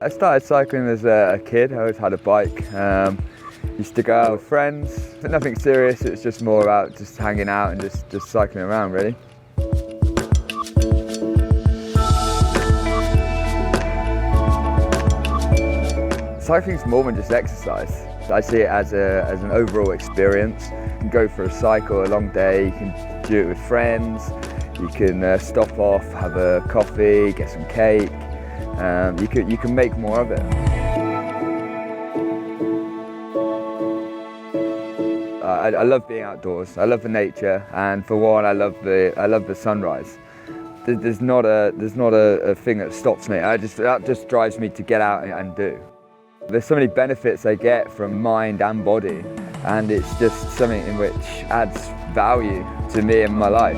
I started cycling as a kid. I always had a bike. Used to go out with friends, but nothing serious. It was just more about just hanging out and just cycling around, really. Cycling's more than just exercise. I see it as an overall experience. You can go for a cycle a long day, you can do it with friends, you can stop off, have a coffee, get some cake. You can make more of it. I love being outdoors. I love the nature, and for one, I love the sunrise. There's not a thing that stops me. That just drives me to get out and do. There's so many benefits I get from mind and body, and it's just something in which adds value to me and my life.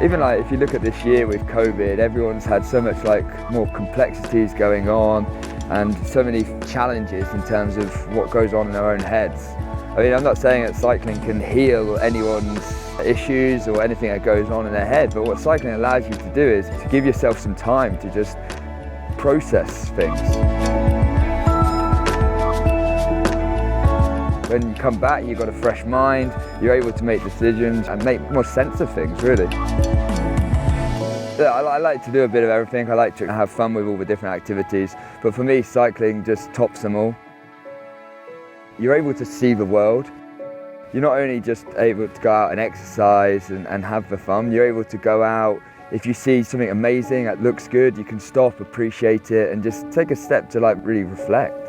Even like if you look at this year with COVID, everyone's had so much more complexities going on and so many challenges in terms of what goes on in their own heads. I mean, I'm not saying that cycling can heal anyone's issues or anything that goes on in their head, but what cycling allows you to do is to give yourself some time to just process things. When you come back, you've got a fresh mind, you're able to make decisions and make more sense of things, really. I like to do a bit of everything. I like to have fun with all the different activities, but for me, cycling just tops them all. You're able to see the world. You're not only just able to go out and exercise and have the fun, you're able to go out. If you see something amazing that looks good, you can stop, appreciate it, and just take a step to really reflect.